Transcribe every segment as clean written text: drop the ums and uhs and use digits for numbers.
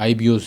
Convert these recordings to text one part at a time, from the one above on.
IBOs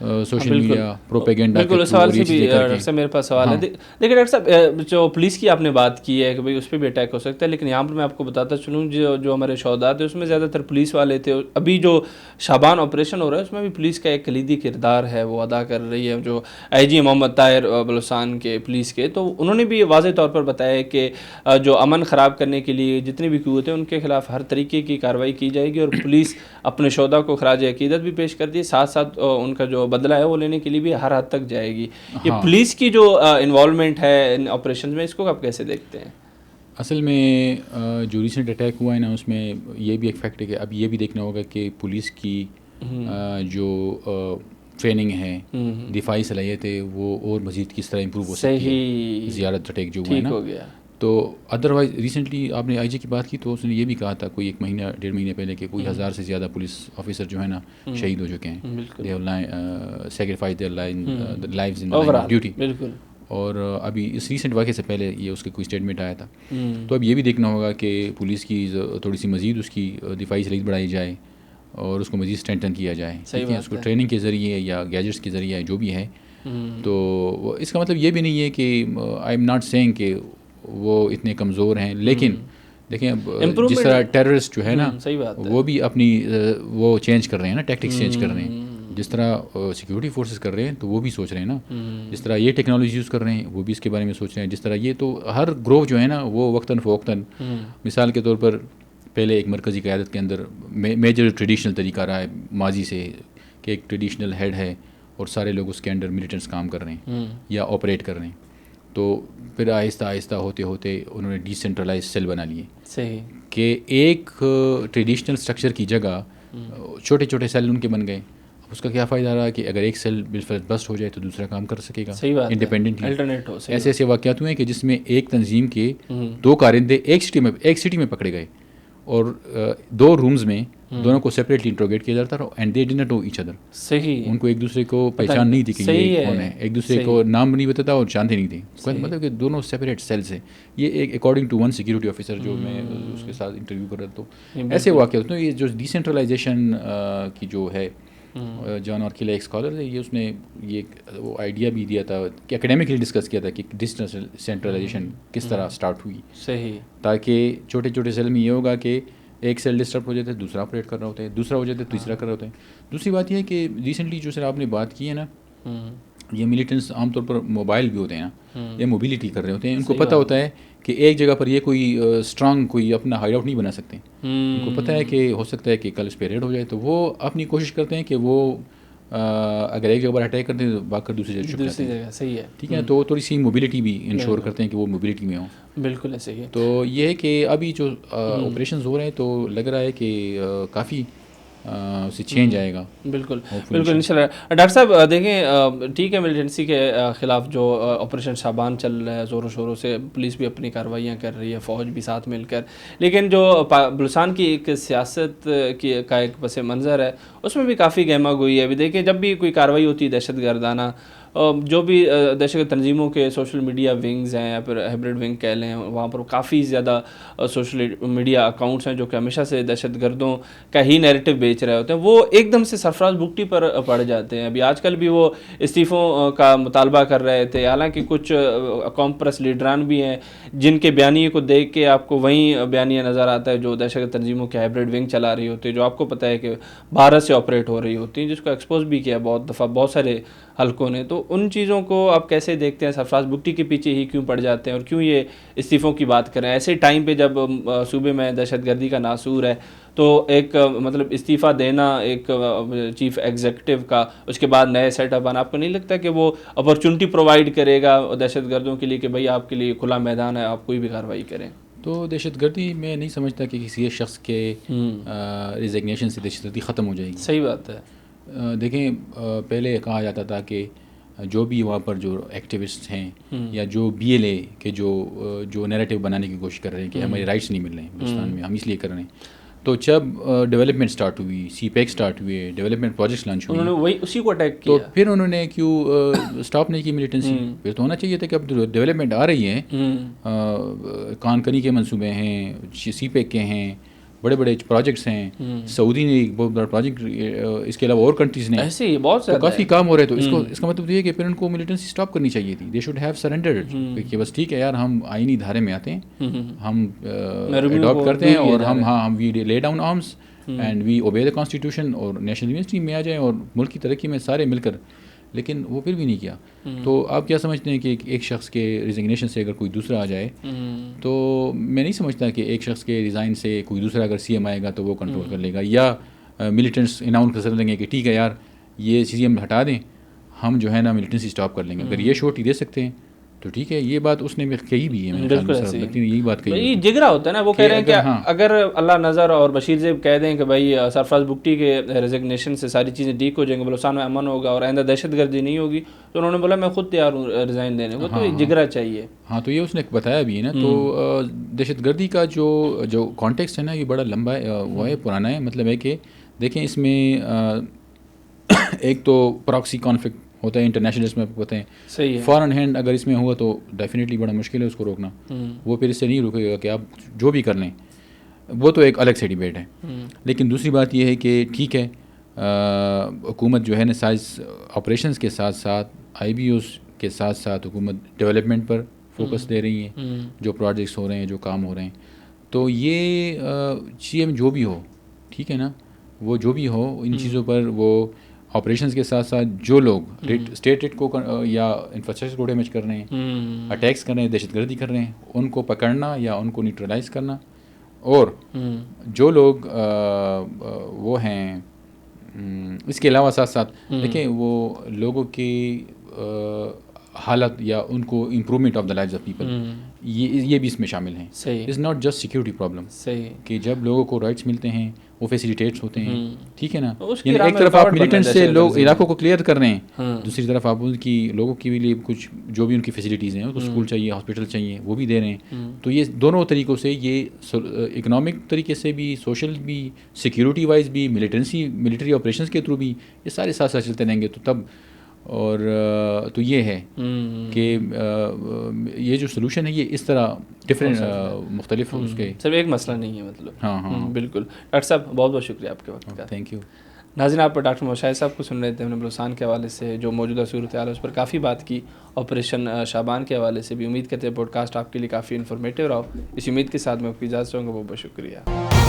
social media propaganda. بالکل. اس سوال سے بھی ڈاکٹر صاحب میرے پاس سوال ہے. دیکھیں ڈاکٹر صاحب, جو پولیس کی آپ نے بات کی ہے کہ بھائی اس پہ بھی اٹیک ہو سکتا ہے, لیکن یہاں پر میں آپ کو بتاتا چلوں جو ہمارے شہداء تھے اس میں زیادہ تر پولیس والے تھے. ابھی جو شعبان آپریشن ہو رہا ہے اس میں بھی پولیس کا ایک کلیدی کردار ہے وہ ادا کر رہی ہے, جو آئی جی محمد طاہر بلوچستان کے پولیس کے. تو انہوں نے بھی واضح طور پر بتایا کہ جو امن خراب کرنے کے لیے جتنی بھی قوتیں ان کے خلاف ہر طریقے کی کارروائی کی جائے گی, اور پولیس اپنے شہداء کو خراج عقیدت بھی پیش کرتی ہے, ساتھ ساتھ ان کا جو بدلہ ہے وہ لینے کے لیے بھی ہر حد تک جائے گی. یہ پولیس کی جو انوالومنٹ ہے ان آپریشن میں, اس کو آپ کیسے دیکھتے ہیں؟ اصل میں جو ریسنٹ اٹیک ہوا ہے نا, اس میں یہ بھی ایک فیکٹ ہے کہ اب یہ بھی دیکھنا ہوگا کہ پولیس کی جو ٹریننگ ہے, دفاعی صلاحیت ہے, وہ اور مزید کس طرح امپروو ہو سکتی ہے. زیارت اٹیک جو ہوا ہے نا, تو ادروائز ریسنٹلی آپ نے آئی جی کی بات کی تو اس نے یہ بھی کہا تھا کوئی 1 مہینہ 1.5 مہینے پہلے کہ کوئی 1000 سے زیادہ پولیس آفیسر جو ہے نا شہید ہو چکے ہیں. They have sacrificed their lives in duty. اور ابھی اس ریسنٹ واقعے سے پہلے یہ اس کے کوئی اسٹیٹمنٹ آیا تھا. تو اب یہ بھی دیکھنا ہوگا کہ پولیس کی تھوڑی سی مزید اس کی دفاعی صلاحیت بڑھائی جائے اور اس کو مزید اسٹرینتھن کیا جائے, ٹھیک ہے, اس کو ٹریننگ کے ذریعے یا گیجٹس کے ذریعے جو بھی ہے. تو اس کا مطلب یہ بھی نہیں ہے کہ آئی ایم ناٹ سیئنگ کہ وہ اتنے کمزور ہیں, لیکن دیکھیں اب جس طرح ٹیررسٹ جو ہے نا وہ بھی اپنی وہ چینج کر رہے ہیں نا, ٹیکٹکس چینج کر رہے ہیں. جس طرح سیکورٹی فورسز کر رہے ہیں تو وہ بھی سوچ رہے ہیں نا, جس طرح یہ ٹیکنالوجی یوز کر رہے ہیں وہ بھی اس کے بارے میں سوچ رہے ہیں. جس طرح یہ تو ہر گروہ جو ہے نا وہ وقتاً فوقتاً, مثال کے طور پر پہلے ایک مرکزی قیادت کے اندر میجر ٹریڈیشنل طریقہ رہا ہے ماضی سے کہ ایک ٹریڈیشنل ہیڈ ہے اور سارے لوگ اس کے انڈر ملیٹنٹس کام کر رہے ہیں یا آپریٹ کر رہے ہیں. تو پھر آہستہ آہستہ ہوتے ہوتے انہوں نے ڈی سینٹرلائز سیل بنا لیے. صحیح کہ ایک ٹریڈیشنل اسٹرکچر کی جگہ چھوٹے چھوٹے سیل ان کے بن گئے. اس کا کیا فائدہ رہا کہ اگر ایک سیل بالفرض بسٹ ہو جائے تو دوسرا کام کر سکے گا انڈیپینڈنٹلی. ایسے ایسے واقعات ہوئے ہیں کہ جس میں ایک تنظیم کے 2 کارندے ایک سٹی میں پکڑے گئے اور 2 رومز میں دونوں کو سیپریٹلی انٹروگیٹ کیا جاتا رہا, and they did not know each other. صحیح, ان کو ایک دوسرے کو پہچان نہیں تھی کہ یہ کون ہے, ایک دوسرے کو نام نہیں بتاتا اور جانتے نہیں تھے. مطلب کہ دونوں سیپریٹ سیلز ہیں. یہ ایک according to one security officer جو میں اس کے ساتھ انٹرویو کر رہا, تو ایسے واقعات. تو یہ جو ڈیسینٹرلائزیشن کی جو ہے, جان آرکیلا ایک اسکالر ہے, یہ اس نے یہ وہ آئیڈیا بھی دیا تھا کہ اکیڈیمکلی ڈسکس کیا تھا کہ ڈیسینٹرلائزیشن کس طرح اسٹارٹ ہوئی. صحیح, تاکہ چھوٹے چھوٹے سیل میں یہ ہوگا کہ ایک سیل ڈسٹرب ہو جاتا ہے دوسرا آپریٹ کر رہا ہوتا ہے, دوسرا ہو جاتا ہے تیسرا کر رہا ہوتا ہے. دوسری بات یہ ہے کہ ریسنٹلی جو سر آپ نے بات کی ہے نا, یہ ملیٹنٹس عام طور پر موبائل بھی ہوتے ہیں نا, یہ موبیلٹی کر رہے ہوتے ہیں. ان کو پتہ ہوتا ہے کہ ایک جگہ پر یہ کوئی اسٹرانگ کوئی اپنا ہائیڈ آؤٹ نہیں بنا سکتے. ان کو پتہ ہے کہ ہو سکتا ہے کہ کل اس پہ ریڈ ہو جائے, تو وہ اپنی کوشش کرتے ہیں کہ وہ اگر ایک جگہ پر اٹیک کرتے ہیں تو باقی کر دوسری جگہ چھپ جاتے ہیں. صحیح ہے, ٹھیک ہے. تو تھوڑی سی موبیلٹی بھی انشور کرتے ہیں کہ وہ موبیلٹی میں ہوں. بالکل ایسے ہی. تو یہ ہے کہ ابھی جو آپریشنز ہو رہے ہیں تو لگ رہا ہے کہ کافی اسے چینج آئے گا. بالکل بالکل ان شاء اللہ. ڈاکٹر صاحب دیکھیں, ٹھیک ہے ملیٹنسی کے خلاف جو آپریشن شعبان چل رہا ہے زور و شوروں سے, پولیس بھی اپنی کارروائیاں کر رہی ہے, فوج بھی ساتھ مل کر, لیکن جو بلوچستان کی ایک سیاست کا ایک پس منظر ہے اس میں بھی کافی گہما گوئی ہے. ابھی دیکھیں جب بھی کوئی کارروائی ہوتی ہے دہشت گردانہ, جو بھی دہشت گرد تنظیموں کے سوشل میڈیا ونگز ہیں یا پھر ہائبرڈ ونگ کہہ لیں, وہاں پر کافی زیادہ سوشل میڈیا اکاؤنٹس ہیں جو کہ ہمیشہ سے دہشت گردوں کا ہی نیریٹو بیچ رہے ہوتے ہیں, وہ ایک دم سے سرفراز بگٹی پر پڑ جاتے ہیں. ابھی آج کل بھی وہ استعفوں کا مطالبہ کر رہے تھے, حالانکہ کچھ قوم پرست لیڈران بھی ہیں جن کے بیانیے کو دیکھ کے آپ کو وہیں بیانیہ نظر آتا ہے جو دہشت گرد تنظیموں کے ہائبرڈ ونگ چلا رہی ہوتی ہے, جو آپ کو پتہ ہے کہ بھارت سے آپریٹ ہو رہی ہوتی ہیں, جس کو ایکسپوز بھی کیا بہت دفعہ بہت سارے حلقوں نے. تو ان چیزوں کو آپ کیسے دیکھتے ہیں؟ سرفراز بگٹی کے پیچھے ہی کیوں پڑ جاتے ہیں اور کیوں یہ استعفوں کی بات کریں ایسے ٹائم پہ جب صوبے میں دہشت گردی کا ناسور ہے؟ تو ایک مطلب استعفیٰ دینا ایک چیف ایگزیکٹو کا, اس کے بعد نئے سیٹ اپ آنا, آپ کو نہیں لگتا کہ وہ اپرچونٹی پرووائڈ کرے گا دہشت گردوں کے لیے کہ بھائی آپ کے لیے کھلا میدان ہے, آپ کوئی بھی کارروائی کریں؟ تو دہشت گردی میں نہیں سمجھتا کہ کسی ایک شخص کے ریزگنیشن سے دہشت گردی ختم ہو جائے گی. صحیح بات ہے. دیکھیں پہلے کہا جاتا تھا کہ جو بھی وہاں پر جو ایکٹیوسٹ ہیں یا جو بی ایل اے کے جو نیریٹو بنانے کی کوشش کر رہے ہیں کہ ہمارے رائٹس نہیں مل رہے ہیں ہندوستان میں, ہم اس لیے کر رہے ہیں, تو جب ڈیولپمنٹ سٹارٹ ہوئی, سی پیک سٹارٹ ہوئے, ڈیولپمنٹ پروجیکٹس لانچ ہوئے, انہوں نے وہی اسی کو اٹیک کیا. تو پھر انہوں نے کیوں سٹاپ نہیں کی ملیٹنسی؟ پھر تو ہونا چاہیے تھا کہ اب ڈیولپمنٹ آ رہی ہے, کان کنی کے منصوبے ہیں, سی پیک کے ہیں, بڑے بڑے پروجیکٹس ہیں. سعودی نے ایک بہت بڑا پروجیکٹ, اس کے علاوہ اور کنٹریز نے ایسے ہی بہت تو کافی کام ہو رہے. تو اس کا مطلب یہ ہے کہ پھر ان کو ملیٹنسی اسٹاپ کرنی چاہیے تھی. دے شوڈ ہیو سرنڈرڈ کہ بس ٹھیک ہے یار, ہم آئینی دھارے میں آتے ہیں, ہم اڈاپٹ کرتے ہیں, اور ہم we lay down arms and we obey the constitution, اور نیشنل یونیورسٹی میں آ جائیں اور ملک کی ترقی میں سارے مل کر. لیکن وہ پھر بھی نہیں کیا. تو آپ کیا سمجھتے ہیں کہ ایک شخص کے ریزگنیشن سے اگر کوئی دوسرا آ جائے, تو میں نہیں سمجھتا کہ ایک شخص کے ریزائن سے کوئی دوسرا اگر سی ایم آئے گا تو وہ کنٹرول کر لے گا, یا ملیٹنٹس اناؤنس کر دیں گے کہ ٹھیک ہے یار یہ سی ایم ہٹا دیں, ہم جو ہے نا ملیٹنسی اسٹاپ کر لیں گے. اگر یہ شورٹی دے سکتے ہیں تو ٹھیک ہے. یہ بات اس نے کہی بھی ہے, یہی بات کہی. یہ جگرا ہوتا ہے نا, وہ کہہ رہے ہیں کہ اگر اللہ نظر اور بشیر زیب کہہ دیں کہ بھائی سرفراز بگٹی کے ریزگنیشن سے ساری چیزیں ٹھیک ہو جائیں گے, بلوچستان میں امن ہوگا اور آئندہ دہشت گردی نہیں ہوگی, تو انہوں نے بولا میں خود تیار ہوں ریزائن دینے کو. تو جگرا چاہیے. ہاں, تو یہ اس نے بتایا بھی ہے نا. تو دہشت گردی کا جو کانٹیکسٹ ہے نا, یہ بڑا لمبا ہے, وہ ہے پرانا ہے. مطلب ہے کہ دیکھیں اس میں ایک تو پراکسی کانفلکٹ ہوتا ہے انٹرنیشنل, اس میں پتہ ہے فارن ہینڈ اگر اس میں ہوا تو ڈیفینیٹلی بڑا مشکل ہے اس کو روکنا. وہ پھر اس سے نہیں رکے گا کہ آپ جو بھی کر لیں, وہ تو ایک الگ سے ڈیبیٹ ہے. لیکن دوسری بات یہ ہے کہ ٹھیک ہے حکومت جو ہے نا سائز آپریشنز کے ساتھ ساتھ آئی بی اوز کے ساتھ ساتھ حکومت ڈیولپمنٹ پر فوکس دے رہی ہے, جو پروجیکٹس ہو رہے ہیں, جو کام ہو رہے ہیں. تو یہ سی ایم جو بھی ہو, ٹھیک ہے نا, وہ جو بھی ہو ان چیزوں پر وہ آپریشنز کے ساتھ ساتھ جو لوگ اسٹیٹ کو یا انفراسٹرکچر کو ڈیمیج کر رہے ہیں, اٹیکس کر رہے ہیں, دہشت گردی کر رہے ہیں, ان کو پکڑنا یا ان کو نیوٹرلائز کرنا. اور جو لوگ وہ ہیں اس کے علاوہ ساتھ ساتھ دیکھیں وہ لوگوں کی حالت یا ان کو improvement of the life of people, یہ بھی اس میں شامل ہیں. It's not just security problem, کہ جب لوگوں کو رائٹس ملتے ہیں وہ فیسیلیٹیٹس ہوتے ہیں, ٹھیک ہے نا. یعنی ایک طرف آپ ملیٹنٹ سے لوگ علاقوں کو کلیئر کر رہے ہیں, دوسری طرف آپ ان کی لوگوں کے لیے کچھ جو بھی ان کی فیسیلیٹیز ہیں, ان کو اسکول چاہیے, ہاسپٹل چاہیے, وہ بھی دے رہے ہیں. تو یہ دونوں طریقوں سے, یہ اکنامک طریقے سے بھی, سوشل بھی, سیکیورٹی وائز بھی, ملٹری آپریشنس کے تھرو بھی, یہ سارے ساتھ ساتھ چلتے رہیں گے. تو تب اور تو یہ ہے کہ یہ جو سلوشن ہے یہ اس طرح ڈفرینٹ مختلف اس کے, صرف ایک مسئلہ نہیں ہے مطلب. ہاں بالکل. ڈاکٹر صاحب بہت بہت شکریہ آپ کے وقت کا. Thank you. ناظرین, آپ پر ڈاکٹر محمد صاحب کو سن رہے تھے. ہم نے بلوچستان کے حوالے سے جو موجودہ صورتحال ہے اس پر کافی بات کی, آپریشن شعبان کے حوالے سے بھی. امید کرتے ہیں پوڈ کاسٹ آپ کے لیے کافی انفارمیٹیو رہا. اس امید کے ساتھ میں آپ کی اجازت چاہوں گا. بہت بہت شکریہ.